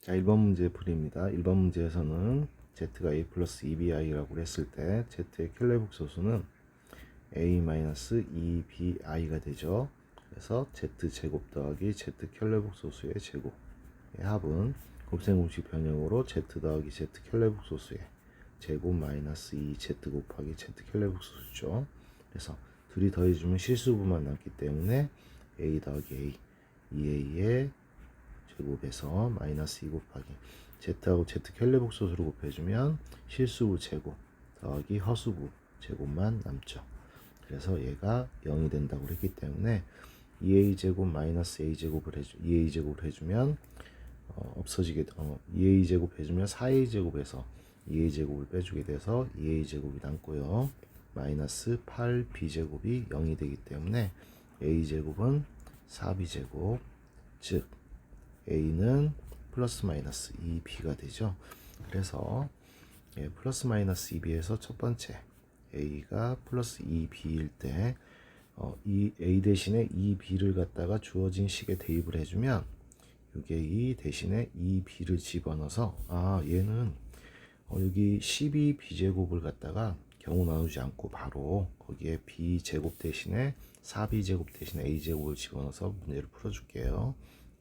자, 1번 문제 풀이입니다. 1번 문제에서는 z가 a 플러스 2bi라고 했을 때 z의 켈레복소수는 a-2bi가 되죠. 그래서 z제곱 더하기 z 켈레복소수의 제곱의 합은 곱셈공식 변형으로 z 더하기 z 켈레복소수의 제곱 마이너스 2z 곱하기 z 켈레복소수죠. 그래서 둘이 더해주면 실수부만 남기 때문에 a 더하기 a 2a의 제곱에서 마이너스 2 곱하기 z하고 z 켈레복소수를 곱해주면 실수부 제곱 더하기 허수부 제곱만 남죠. 그래서 얘가 0이 된다고 했기 때문에 2a제곱 마이너스 a제곱을 2a제곱을 해주면 없어지게 2a제곱 해주면 4a제곱에서 2a제곱을 빼주게 돼서 2a제곱이 남고요. 마이너스 8b제곱이 0이 되기 때문에 a제곱은 4b제곱, 즉 a는 플러스 마이너스 2b가 되죠. 그래서 플러스 마이너스 2b에서 첫 번째 a가 플러스 2b일 때 이 a 대신에 2b를 갖다가 주어진 식에 대입을 해주면 이게 이 대신에 2b를 집어넣어서 얘는 여기 12b제곱을 갖다가 경우 나누지 않고 바로 거기에 b제곱 대신에 4b제곱 대신에 a제곱을 집어넣어서 문제를 풀어줄게요.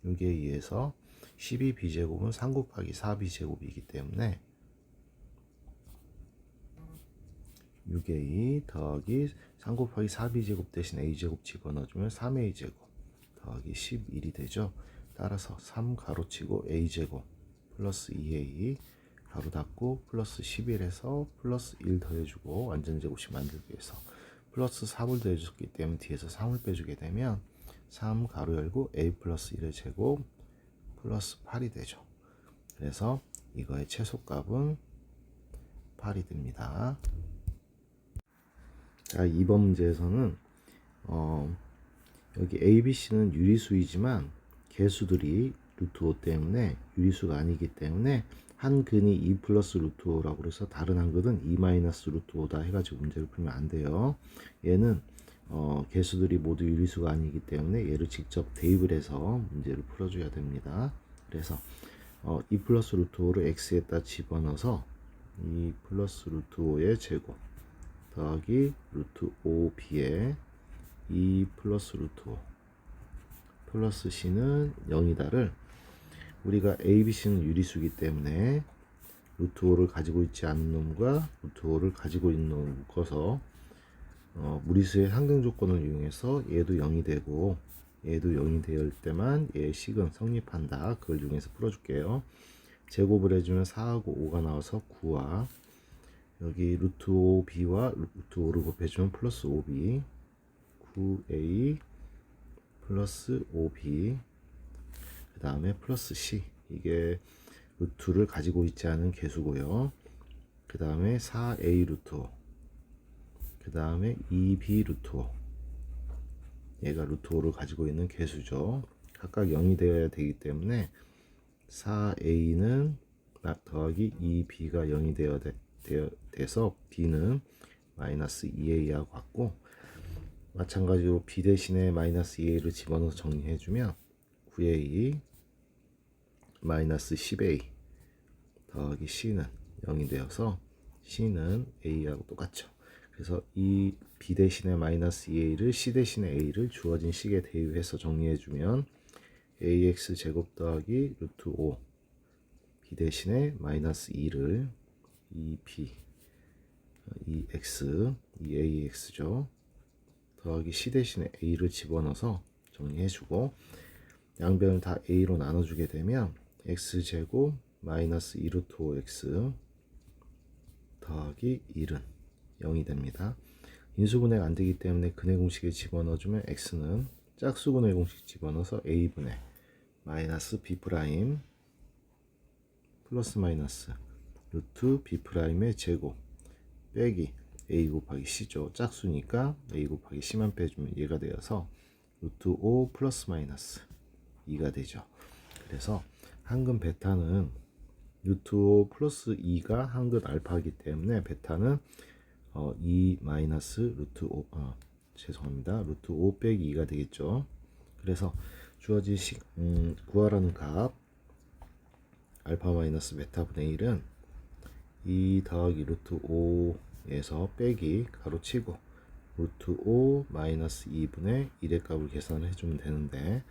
여기에 의해서 12b제곱은 3 곱하기 4b제곱이기 때문에 6a 더하기 3 곱하기 4b제곱 대신 a제곱 집어넣어주면 3a제곱 더하기 11이 되죠. 따라서 3 가로치고 a제곱 플러스 2a 가로 닫고 플러스 11에서 플러스 1 더해주고 완전제곱식 만들기 위해서 플러스 4을 더해줬기 때문에 뒤에서 3을 빼주게 되면 3 가로 열고 a 플러스 1의 제곱 플러스 8이 되죠. 그래서 이거의 최소값은 8이 됩니다. 자, 2번 문제에서는 여기 a, b, c는 유리수이지만 개수들이 루트 5 때문에 유리수가 아니기 때문에 한 근이 2 플러스 루트 5라고 해서 다른 한 근은 2 마이너스 루트 5다 해가지고 문제를 풀면 안 돼요. 얘는 개수들이 모두 유리수가 아니기 때문에 얘를 직접 대입을 해서 문제를 풀어줘야 됩니다. 그래서 2 플러스 루트 5를 x에다 집어넣어서 2 플러스 루트 5의 제곱 더하기 루트 5b에 2 플러스 루트 5 플러스 c는 0이다를 우리가 a, b, c는 유리수이기 때문에 루트 5를 가지고 있지 않는 놈과 루트 5를 가지고 있는 놈을 묶어서 무리수의 상등 조건을 이용해서 얘도 0이 되고 얘도 0이 되을 때만 얘의 식은 성립한다. 그걸 이용해서 풀어줄게요. 제곱을 해주면 4하고 5가 나와서 9와 여기 루트 5b와 루트 5를 곱해주면 플러스 5b 9a 플러스 5b 그 다음에 플러스 c 이게 루트를 가지고 있지 않은 개수고요. 그 다음에 4a 루트 5 그 다음에 2b 루트 5 얘가 루트 5를 가지고 있는 개수죠. 각각 0이 되어야 되기 때문에 4a는 더하기 2b가 0이 돼서 b는 마이너스 2a하고 같고 마찬가지로 b 대신에 마이너스 2a를 집어넣어서 정리해주면 9a 마이너스 10a 더하기 c는 0이 되어서 c는 a하고 똑같죠. 그래서 이 b 대신에 마이너스 2a를 c 대신에 a를 주어진 식에 대입해서 정리해주면 ax 제곱 더하기 루트 5 b 대신에 마이너스 2를 2b 2x 2ax죠. 더하기 c 대신에 a를 집어넣어서 정리해주고 양변을 다 a로 나눠주게 되면 x제곱 마이너스 2루트 5x 더하기 1은 0이 됩니다. 인수분해가 안되기 때문에 근해 공식에 집어넣어주면 x는 짝수근해 공식 집어넣어서 a분의 마이너스 b 프라임 플러스 마이너스 루트 b 프라임의 제곱 빼기 a 곱하기 c죠. 짝수니까 a 곱하기 c만 빼주면 얘가 되어서 루트 5 플러스 마이너스 2가 되죠. 그래서 한근 베타는 루트 5 플러스 2가 한근 알파이기 때문에 베타는 2 마이너스 루트 5 죄송합니다. 루트 5 빼기 2가 되겠죠. 그래서 주어진 식 구하라는 값 알파 마이너스 베타분의 1은 2 더하기 루트 5에서 빼기 가로치고 루트 5 마이너스 2분의 1의 값을 계산을 해주면 되는데,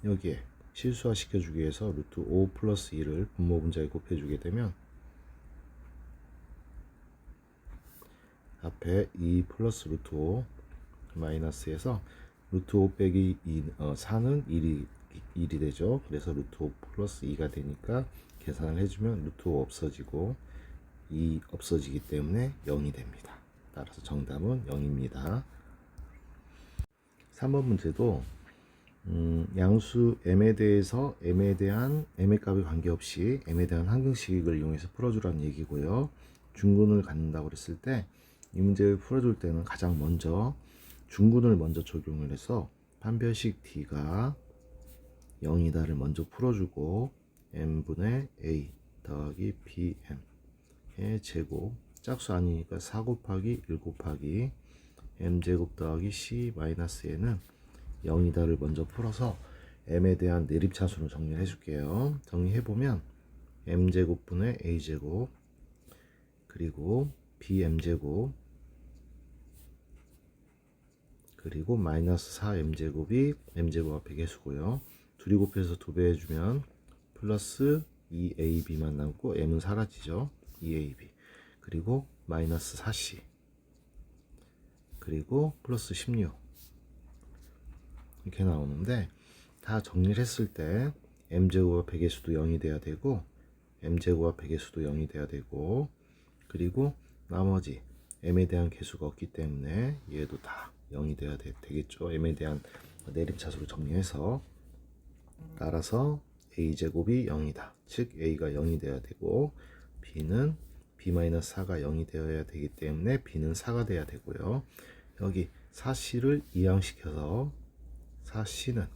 여기에 실수화 시켜주기 위해서 루트 5 플러스 1을 분모 분자에 곱해주게 되면 앞에 2 플러스 루트 5 마이너스에서 루트 5 빼기 4는 1이 되죠. 그래서 루트 5 플러스 2가 되니까 계산을 해주면 루트 5 없어지고 2 없어지기 때문에 0이 됩니다. 따라서 정답은 0입니다. 3번 문제도 양수 m에 대해서 m에 대한 m의 값에 관계없이 m에 대한 항등식을 이용해서 풀어주라는 얘기고요. 중근을 갖는다고 그랬을 때 이 문제를 풀어줄 때는 가장 먼저 중근을 먼저 적용을 해서 판별식 d가 0이다를 먼저 풀어주고 m분의 a 더하기 bm의 제곱, 짝수 아니니까 4 곱하기 1 곱하기 m제곱 더하기 c 마이너스 n은 0이다를 먼저 풀어서 m에 대한 내립차수로 정리를 해줄게요. 정리해보면 m제곱분의 a제곱 그리고 bm제곱 그리고 마이너스 4m제곱이 m제곱 앞에 계수고요. 둘이 곱해서 2배 해주면 플러스 2ab만 남고 m은 사라지죠. 2ab 그리고 마이너스 4c 그리고 플러스 16 이렇게 나오는데, 다 정리를 했을 때 m제곱 앞에 계수도 0이 돼야 되고 m제곱 앞에 계수도 0이 돼야 되고, 그리고 나머지 m에 대한 계수가 없기 때문에 얘도 다 0이 돼야 되겠죠. m에 대한 내림차수로 정리해서, 따라서 a제곱이 0이다. 즉 a가 0이 돼야 되고 b는 b-4가 0이 되어야 되기 때문에 b는 4가 돼야 되고요. 여기 4c를 이항시켜서 4c는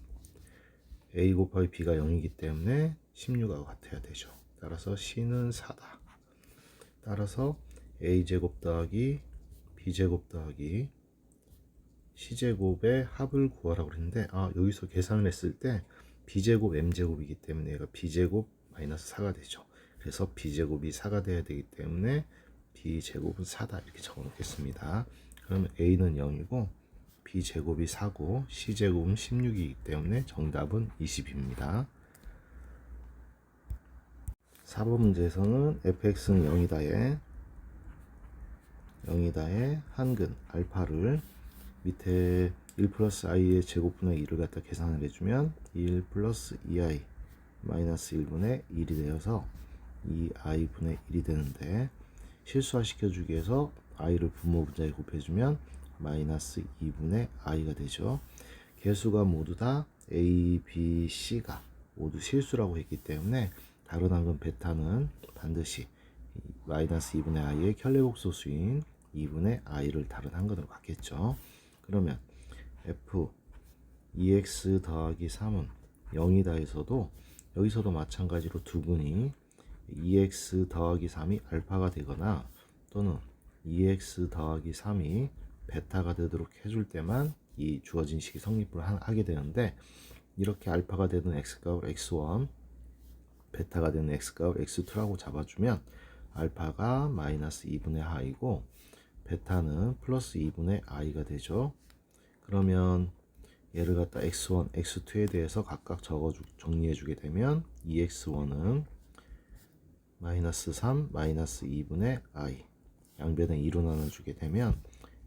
a 곱하기 b가 0이기 때문에 16하고 같아야 되죠. 따라서 c는 4다. 따라서 a제곱 더하기 b제곱 더하기 c제곱의 합을 구하라고 그랬는데, 여기서 계산을 했을 때 b제곱 m제곱이기 때문에 얘가 b제곱 마이너스 4가 되죠. 그래서 b제곱이 4가 돼야 되기 때문에 b제곱은 4다 이렇게 적어 놓겠습니다. 그러면 a는 0이고 b제곱이 4고 c제곱은 16이기 때문에 정답은 20입니다. 4번 문제에서는 fx는 0이다에 한근 알파를 밑에 1 플러스 i의 제곱분의 2를 갖다 계산을 해주면 1 플러스 2i 마이너스 1분의 1이 되어서 2i분의 1이 되는데, 실수화 시켜주기 위해서 i를 분모 분자에 곱해주면 마이너스 2분의 i가 되죠. 개수가 모두 다 a, b, c가 모두 실수라고 했기 때문에 다른 한근 베타는 반드시 마이너스 2분의 i의 켤레복소수인 2분의 i를 다른 한근으로 갖겠죠. 그러면 f 2x 더하기 3은 0이다 해서도 여기서도 마찬가지로 두 근이 2x 더하기 3이 알파가 되거나 또는 2x 더하기 3이 베타가 되도록 해줄 때만 이 주어진 식이 성립을 하게 되는데, 이렇게 알파가 되는 x값을 x1, 베타가 되는 x값을 x2라고 잡아주면 알파가 마이너스 2분의 i고 베타는 플러스 2분의 i가 되죠. 그러면 얘를 갖다 x1, x2에 대해서 각각 정리해주게 되면 2x1은 마이너스 3, 마이너스 2분의 i, 양변에 2로 나눠주게 되면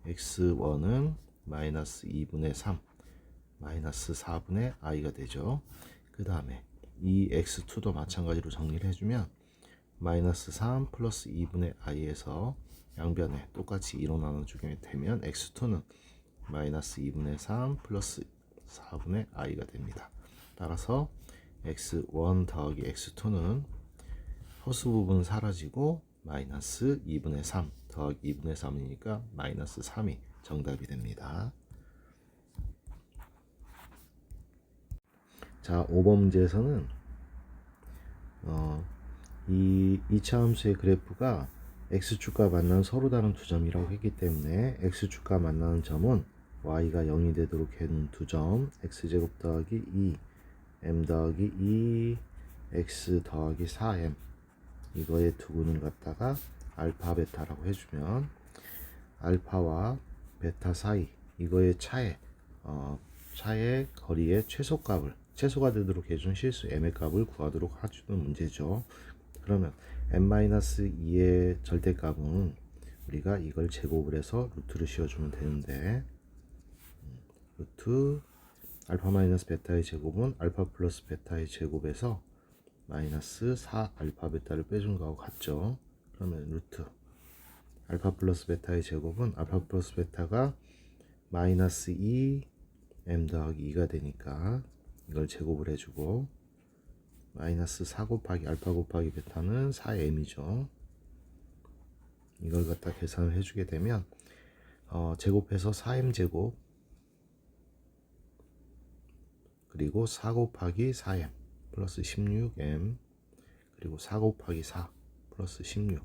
x1은 마이너스 2분의 3, 마이너스 4분의 i가 되죠. 그 다음에 이 x2도 마찬가지로 정리를 해주면 마이너스 3 플러스 2분의 i에서 양변에 똑같이 2로 나눠주게 되면 x2는 마이너스 2분의 3 플러스 4분의 i가 됩니다. 따라서 x1 더하기 x2는 허수 부분은 사라지고 마이너스 2분의 3 더하기 2분의 3이니까 마이너스 3이 정답이 됩니다. 자, 5번 문제에서는 이 2차 함수의 그래프가 x축과 만나는 서로 다른 두 점이라고 했기 때문에 x축과 만나는 점은 y가 0이 되도록 해둔 두 점, x제곱 더하기 2 m 더하기 2 x 더하기 4m 이거의 두근을 갖다가 알파 베타라고 해주면 알파와 베타 사이 이거의 차의 거리의 최소가 되도록 해준 실수 m의 값을 구하도록 해주는 문제죠. 그러면 n-2의 절대값은 우리가 이걸 제곱을 해서 루트를 씌워주면 되는데 루트 알파 마이너스 베타의 제곱은 알파 플러스 베타의 제곱에서 마이너스 4 알파 베타를 빼준 거하고 같죠. 그러면 루트 알파 플러스 베타의 제곱은 알파 플러스 베타가 마이너스 2 m 더하기 2가 되니까 이걸 제곱을 해주고 마이너스 4 곱하기 알파 곱하기 베타는 4m이죠. 이걸 갖다 계산을 해주게 되면 제곱해서 4m 제곱 그리고 4 곱하기 4m 플러스 16m 그리고 4 곱하기 4 플러스 16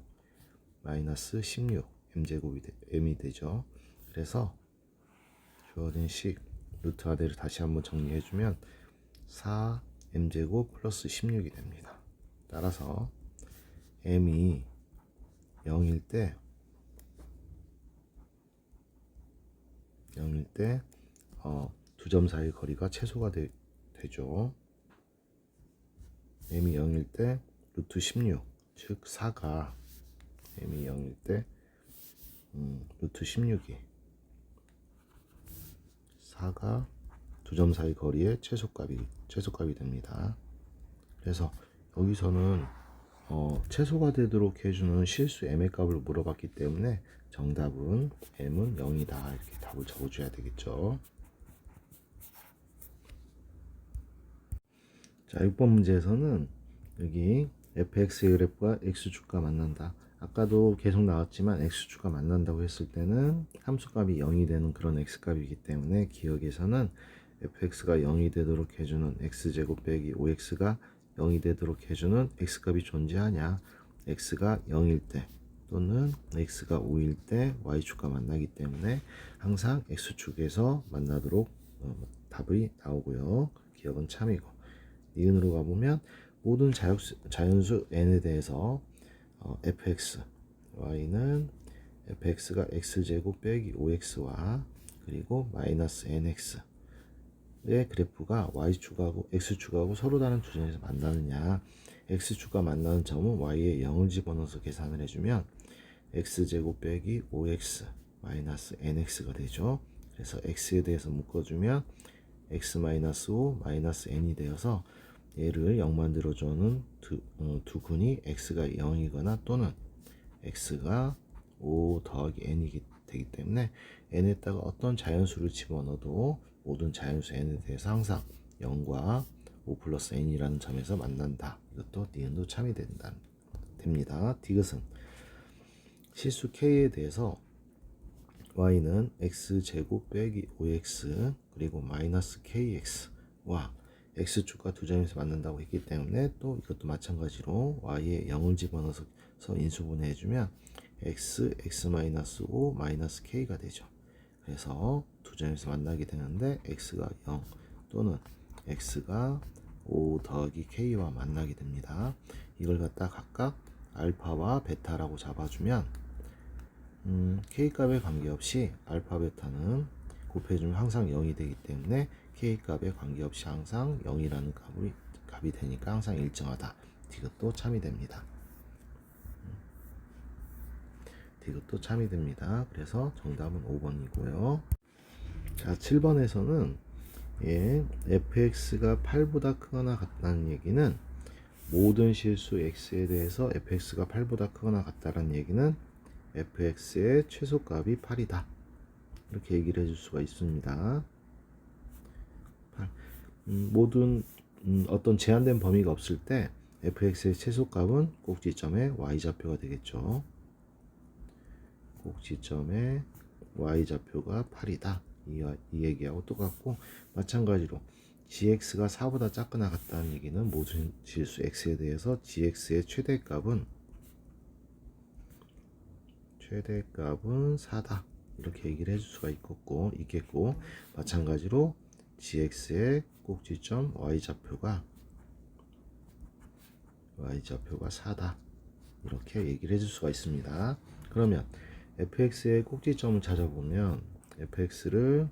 마이너스 16 m이 되죠. 그래서 주어진 식 루트 아래를 다시 한번 정리해주면 4m제곱 플러스 16이 됩니다. 따라서 m이 0일 때 두 점 사이 거리가 최소가 되죠. m이 0일 때 루트 16 즉 4가 m이 0일 때 루트 16이 4가 두 점 사이 거리의 최소값이 됩니다. 그래서 여기서는 최소가 되도록 해주는 실수 m의 값을 물어봤기 때문에 정답은 m은 0이다 이렇게 답을 적어줘야 되겠죠. 자, 6번 문제에서는 여기 fx의 그래프가 x축과 만난다. 아까도 계속 나왔지만 x축과 만난다고 했을 때는 함수값이 0이 되는 그런 x값이기 때문에 기억에서는 fx가 0이 되도록 해주는 x제곱 빼기 5x가 0이 되도록 해주는 x값이 존재하냐, x가 0일 때 또는 x가 5일 때 y축과 만나기 때문에 항상 x축에서 만나도록 답이 나오고요. 기억은 참이고, 니은으로 가보면 모든 자연수 n에 대해서 fx, y는 fx가 x제곱 빼기 5x와 그리고 마이너스 nx 의 그래프가 y축하고 x축하고 서로 다른 두 점에서 만나느냐, x축과 만나는 점은 y에 0을 집어넣어서 계산을 해주면 x제곱 빼기 5x 마이너스 nx가 되죠. 그래서 x에 대해서 묶어주면 x 마이너스 5 마이너스 n이 되어서 얘를 0 만들어주는 두 근이 x가 0이거나 또는 x가 5 더하기 n이 되기 때문에 n에다가 어떤 자연수를 집어넣어도 모든 자연수 n에 대해서 항상 0과 5 플러스 n이라는 점에서 만난다. 이것도 니은도 참이 됩니다. 디귿은 실수 k에 대해서 y는 x제곱 빼기 5x 그리고 마이너스 kx와 x축과 두 점에서 만난다고 했기 때문에 또 이것도 마찬가지로 y에 0을 집어넣어서 인수분해 해주면 x 마이너스 5 마이너스 k가 되죠. 그래서 두 점에서 만나게 되는데 x가 0 또는 x가 5 더하기 k와 만나게 됩니다. 이걸 갖다 각각 알파와 베타라고 잡아주면 k값에 관계없이 알파 베타는 곱해주면 항상 0이 되기 때문에 k값에 관계없이 항상 0이라는 값이 되니까 항상 일정하다. 이것도 참이 됩니다. 이것도 참이 됩니다. 그래서 정답은 5번이고요. 자, 7번에서는 fx가 8보다 크거나 같다는 얘기는 모든 실수 x에 대해서 fx가 8보다 크거나 같다는 얘기는 fx의 최소값이 8이다. 이렇게 얘기를 해줄 수가 있습니다. 모든 어떤 제한된 범위가 없을 때 fx의 최소값은 꼭지점의 y좌표가 되겠죠. 꼭지점의 y좌표가 8이다. 이 얘기하고 똑같고, 마찬가지로 gx가 4보다 작거나 같다는 얘기는 모든 실수 x에 대해서 gx의 최대값은 4다. 이렇게 얘기를 해줄 수가 있겠고, 마찬가지로 gx의 꼭지점 y좌표가 y좌표가 4다. 이렇게 얘기를 해줄 수가 있습니다. 그러면 fx의 꼭지점을 찾아보면 fx를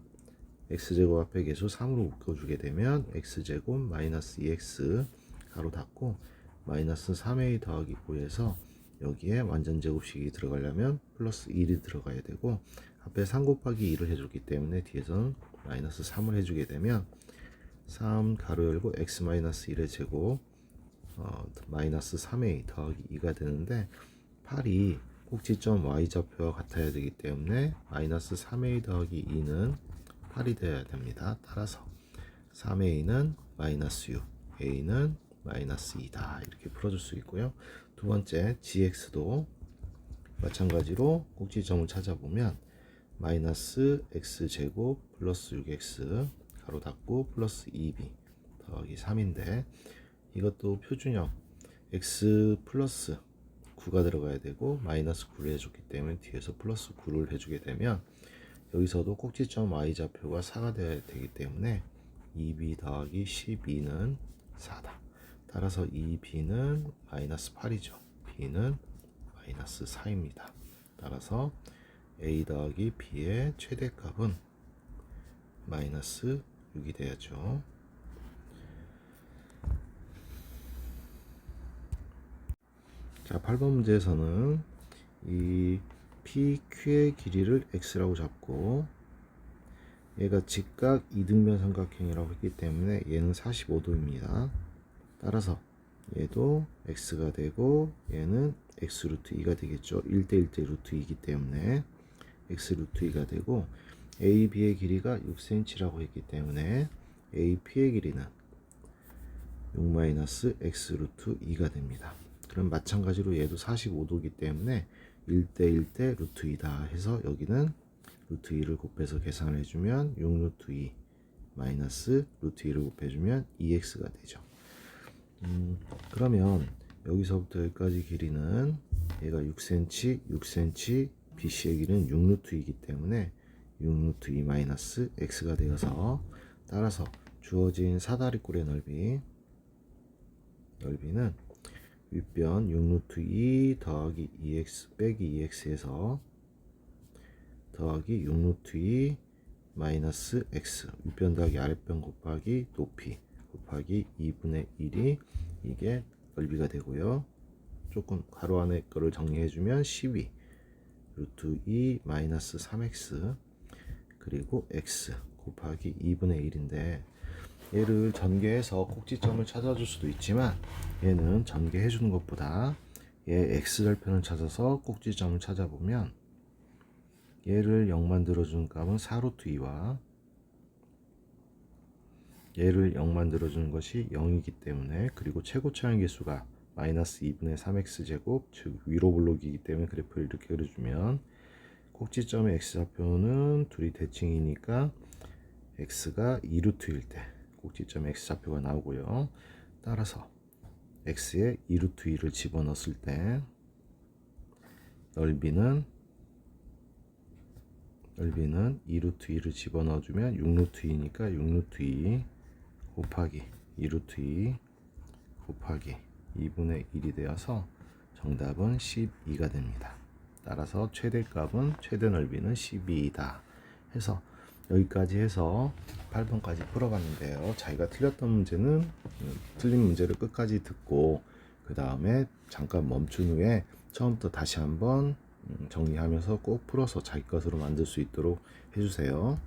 x제곱 앞에 계수 3으로 묶어주게 되면 x제곱 마이너스 2x 가로 닫고 마이너스 3a 더하기 9에서 여기에 완전제곱식이 들어가려면 플러스 1이 들어가야 되고 앞에 3 곱하기 2를 해줬기 때문에 뒤에서는 마이너스 3을 해주게 되면 3 가로 열고 x 마이너스 1의 제곱 마이너스 3a 더하기 2가 되는데 8이 꼭지점 y좌표와 같아야 되기 때문에 마이너스 3a 더하기 2는 8이 되어야 됩니다. 따라서 3a는 마이너스 6, a는 마이너스 2다. 이렇게 풀어줄 수 있고요. 두 번째 gx도 마찬가지로 꼭지점을 찾아보면 마이너스 x제곱 플러스 6x 가로 닫고 플러스 2b 더하기 3인데 이것도 표준형 x 플러스 9가 들어가야 되고 마이너스 9를 해줬기 때문에 뒤에서 플러스 9를 해주게 되면 여기서도 꼭지점 y좌표가 4가 되어야 되기 때문에 2b 더하기 12는 4다. 따라서 2b는 마이너스 8이죠. b는 마이너스 4입니다. 따라서 a 더하기 b의 최대값은 마이너스 6이 되야죠. 자, 8번 문제에서는 이 PQ의 길이를 x라고 잡고 얘가 직각 이등변 삼각형이라고 했기 때문에 얘는 45도입니다. 따라서 얘도 x가 되고 얘는 x 루트 2가 되겠죠. 1대 1대 루트 2이기 때문에 x 루트 2가 되고 AB의 길이가 6cm라고 했기 때문에 AP의 길이는 6-x 루트 2가 됩니다. 그럼 마찬가지로 얘도 45도이기 때문에 1대 1대 루트 2다 해서 여기는 루트 2를 곱해서 계산을 해주면 6 루트 2 마이너스 루트 2를 곱해주면 2x가 되죠. 그러면 여기서부터 여기까지 길이는 얘가 6cm, 6cm, BC의 길이는 6 루트 2이기 때문에 6 루트 2 마이너스 x가 되어서 따라서 주어진 사다리꼴의 넓이는 윗변 6 루트 2 더하기 2x 빼기 2x에서 더하기 6 루트 2 마이너스 x 윗변 더하기 아랫변 곱하기 높이 곱하기 2분의 1이 이게 넓이가 되고요. 조금 가로 안에 거를 정리해주면 12 루트 2 마이너스 3x 그리고 x 곱하기 2분의 1인데 얘를 전개해서 꼭지점을 찾아줄 수도 있지만 얘는 전개해 주는 것보다 얘 x절편을 찾아서 꼭지점을 찾아보면 얘를 0 만들어주는 값은 4루트 2와 얘를 0 만들어주는 것이 0이기 때문에 그리고 최고차항 개수가 마이너스 2분의 3x제곱 즉 위로 블록이기 때문에 그래프를 이렇게 그려주면 꼭지점의 x좌표는 둘이 대칭이니까 x가 2루트일 때 꼭지점 x좌표가 나오고요. 따라서 x에 2루트 2를 집어넣었을 때 넓이는 2루트 2를 집어넣어주면 6루트 2니까 6루트 2 곱하기 2루트 2 곱하기 2분의 1이 되어서 정답은 12가 됩니다. 따라서 최대값은 최대 넓이는 12이다 해서 여기까지 해서 8번까지 풀어봤는데요. 자기가 틀렸던 문제는 틀린 문제를 끝까지 듣고 그 다음에 잠깐 멈춘 후에 처음부터 다시 한번 정리하면서 꼭 풀어서 자기 것으로 만들 수 있도록 해주세요.